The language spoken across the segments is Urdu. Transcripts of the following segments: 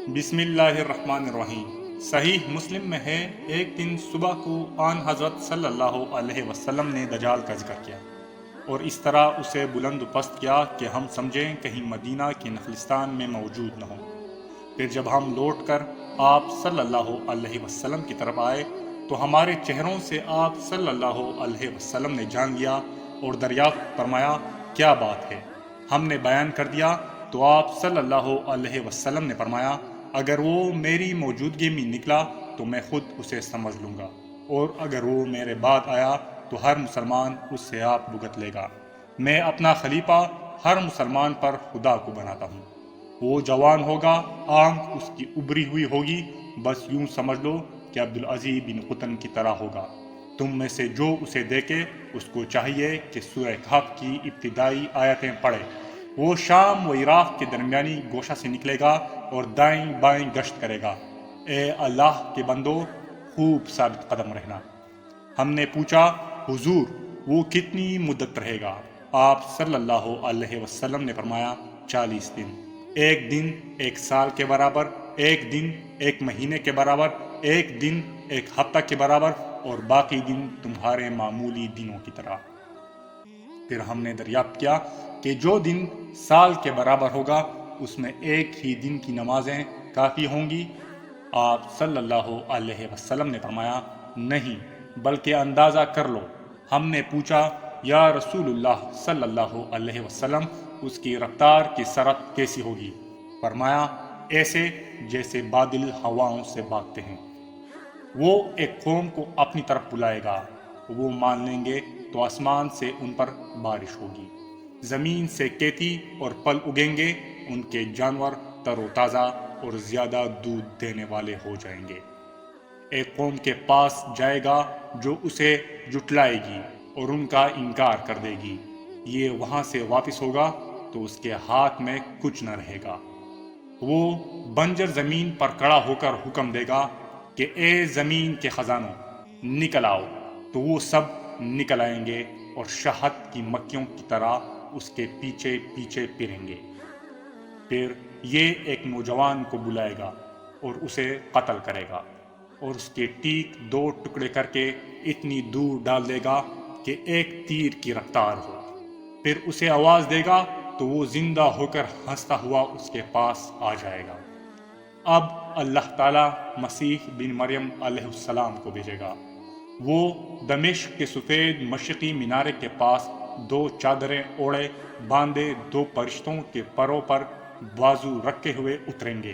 بسم اللہ الرحمن الرحیم۔ صحیح مسلم میں ہے، ایک دن صبح کو آن حضرت صلی اللہ علیہ وسلم نے دجال کا ذکر کیا اور اس طرح اسے بلند و پست کیا کہ ہم سمجھیں کہیں مدینہ کے نخلستان میں موجود نہ ہو۔ پھر جب ہم لوٹ کر آپ صلی اللہ علیہ وسلم کی طرف آئے تو ہمارے چہروں سے آپ صلی اللہ علیہ وسلم نے جان لیا اور دریافت فرمایا کیا بات ہے۔ ہم نے بیان کر دیا تو آپ صلی اللہ علیہ وسلم نے فرمایا اگر وہ میری موجودگی میں نکلا تو میں خود اسے سمجھ لوں گا، اور اگر وہ میرے بعد آیا تو ہر مسلمان اس سے آپ بھگت لے گا۔ میں اپنا خلیفہ ہر مسلمان پر خدا کو بناتا ہوں۔ وہ جوان ہوگا، آنکھ اس کی ابری ہوئی ہوگی، بس یوں سمجھ لو کہ عبدالعزیز بن قطن کی طرح ہوگا۔ تم میں سے جو اسے دیکھے اس کو چاہیے کہ سورہ کہف کی ابتدائی آیتیں پڑھے۔ وہ شام و عراق کے درمیانی گوشہ سے نکلے گا اور دائیں بائیں گشت کرے گا۔ اے اللہ کے بندو، خوب ثابت قدم رہنا۔ ہم نے پوچھا حضور وہ کتنی مدت رہے گا؟ آپ صلی اللہ علیہ وسلم نے فرمایا 40 دن۔ ایک دن ایک سال کے برابر، ایک دن ایک مہینے کے برابر، ایک دن ایک ہفتہ کے برابر، اور باقی دن تمہارے معمولی دنوں کی طرح۔ پھر ہم نے دریافت کیا کہ جو دن سال کے برابر ہوگا اس میں ایک ہی دن کی نمازیں کافی ہوں گی؟ آپ صلی اللہ علیہ وسلم نے فرمایا نہیں، بلکہ اندازہ کر لو۔ ہم نے پوچھا یا رسول اللہ صلی اللہ علیہ وسلم اس کی رفتار کی سرعت کیسی ہوگی؟ فرمایا ایسے جیسے بادل ہواؤں سے بھاگتے ہیں۔ وہ ایک قوم کو اپنی طرف بلائے گا، وہ مان لیں گے تو آسمان سے ان پر بارش ہوگی، زمین سے کھیتی اور پھل اگیں گے، ان کے جانور تر و تازہ اور زیادہ دودھ دینے والے ہو جائیں گے۔ ایک قوم کے پاس جائے گا جو اسے جھٹلائے گی اور ان کا انکار کر دے گی، یہ وہاں سے واپس ہوگا تو اس کے ہاتھ میں کچھ نہ رہے گا۔ وہ بنجر زمین پر کھڑا ہو کر حکم دے گا کہ اے زمین کے خزانوں نکل آؤ، تو وہ سب نکل آئیں گے اور شہد کی مکھیوں کی طرح اس کے پیچھے پیچھے پھریں گے۔ پھر یہ ایک نوجوان کو بلائے گا اور اسے قتل کرے گا، اور اس کے ٹیک 2 ٹکڑے کر کے اتنی دور ڈال دے گا کہ ایک تیر کی رفتار ہو۔ پھر اسے آواز دے گا تو وہ زندہ ہو کر ہنستا ہوا اس کے پاس آ جائے گا۔ اب اللہ تعالیٰ مسیح بن مریم علیہ السلام کو بھیجے گا۔ وہ دمشق کے سفید مشرقی مینارے کے پاس 2 چادریں اوڑھے باندھے 2 فرشتوں کے پروں پر بازو رکھے ہوئے اتریں گے۔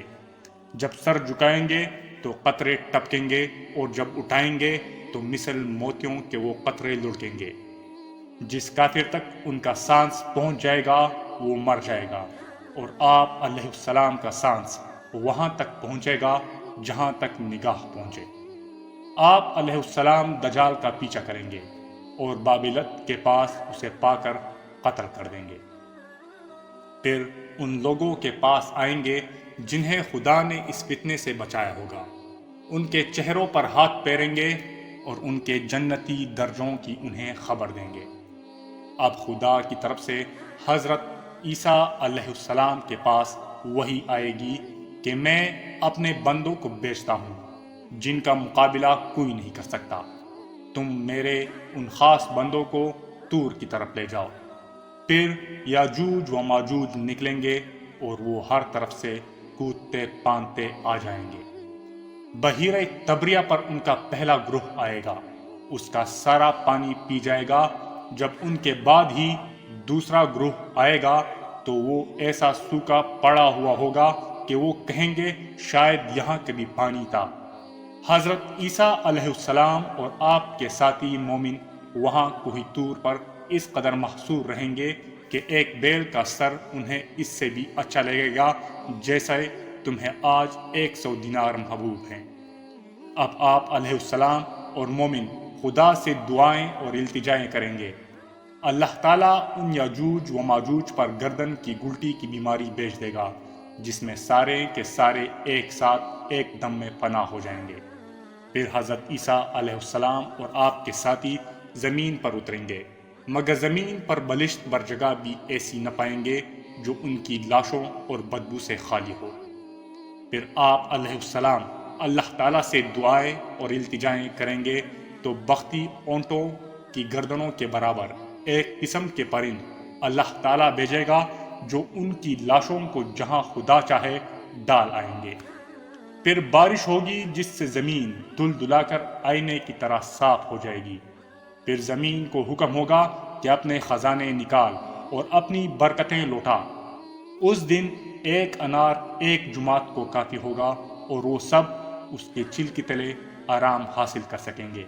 جب سر جھکائیں گے تو قطرے ٹپکیں گے، اور جب اٹھائیں گے تو مثل موتیوں کے وہ قطرے لڑکیں گے۔ جس کافر تک ان کا سانس پہنچ جائے گا وہ مر جائے گا، اور آپ علیہ السلام کا سانس وہاں تک پہنچے گا جہاں تک نگاہ پہنچے۔ آپ علیہ السلام دجال کا پیچھا کریں گے اور بابلت کے پاس اسے پا کر قتل کر دیں گے۔ پھر ان لوگوں کے پاس آئیں گے جنہیں خدا نے اس فتنے سے بچایا ہوگا، ان کے چہروں پر ہاتھ پھیریں گے اور ان کے جنتی درجوں کی انہیں خبر دیں گے۔ اب خدا کی طرف سے حضرت عیسیٰ علیہ السلام کے پاس وحی آئے گی کہ میں اپنے بندوں کو بھیجتا ہوں جن کا مقابلہ کوئی نہیں کر سکتا۔ تم میرے ان خاص بندوں کو طور کی طرف لے جاؤ۔ پھر یاجوج و ماجوج نکلیں گے اور وہ ہر طرف سے کودتے پانتے آ جائیں گے۔ بحیرہ تبریہ پر ان کا پہلا گروہ آئے گا، اس کا سارا پانی پی جائے گا۔ جب ان کے بعد ہی دوسرا گروہ آئے گا تو وہ ایسا سوکھا پڑا ہوا ہوگا کہ وہ کہیں گے شاید یہاں کبھی پانی تھا۔ حضرت عیسیٰ علیہ السلام اور آپ کے ساتھی مومن وہاں کوہ طور پر اس قدر محصور رہیں گے کہ ایک بیل کا سر انہیں اس سے بھی اچھا لگے گا جیسے تمہیں آج 100 دینار محبوب ہیں۔ اب آپ علیہ السلام اور مومن خدا سے دعائیں اور التجائیں کریں گے۔ اللہ تعالیٰ ان یاجوج و ماجوج پر گردن کی گلٹی کی بیماری بھیج دے گا، جس میں سارے کے سارے ایک ساتھ ایک دم میں فنا ہو جائیں گے۔ پھر حضرت عیسیٰ علیہ السلام اور آپ کے ساتھی زمین پر اتریں گے، مگر زمین پر بلشت بر جگہ بھی ایسی نہ پائیں گے جو ان کی لاشوں اور بدبو سے خالی ہو۔ پھر آپ علیہ السلام اللہ تعالیٰ سے دعائیں اور التجائیں کریں گے تو بختی اونٹوں کی گردنوں کے برابر ایک قسم کے پرند اللہ تعالیٰ بھیجے گا جو ان کی لاشوں کو جہاں خدا چاہے ڈال آئیں گے۔ پھر بارش ہوگی جس سے زمین دل دلا کر آئینے کی طرح صاف ہو جائے گی۔ پھر زمین کو حکم ہوگا کہ اپنے خزانے نکال اور اپنی برکتیں لوٹا۔ اس دن ایک انار ایک جماعت کو کافی ہوگا اور وہ سب اس کے چل کے تلے آرام حاصل کر سکیں گے۔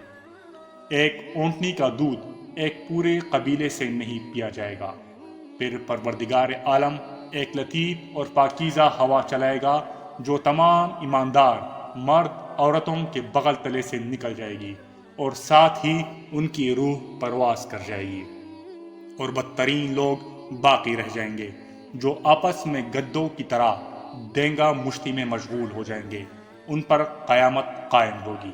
ایک اونٹنی کا دودھ ایک پورے قبیلے سے نہیں پیا جائے گا۔ پھر پروردگار عالم ایک لطیف اور پاکیزہ ہوا چلائے گا جو تمام ایماندار مرد عورتوں کے بغل تلے سے نکل جائے گی اور ساتھ ہی ان کی روح پرواز کر جائے گی، اور بدترین لوگ باقی رہ جائیں گے جو آپس میں گدوں کی طرح دینگا مشتی میں مشغول ہو جائیں گے۔ ان پر قیامت قائم ہوگی۔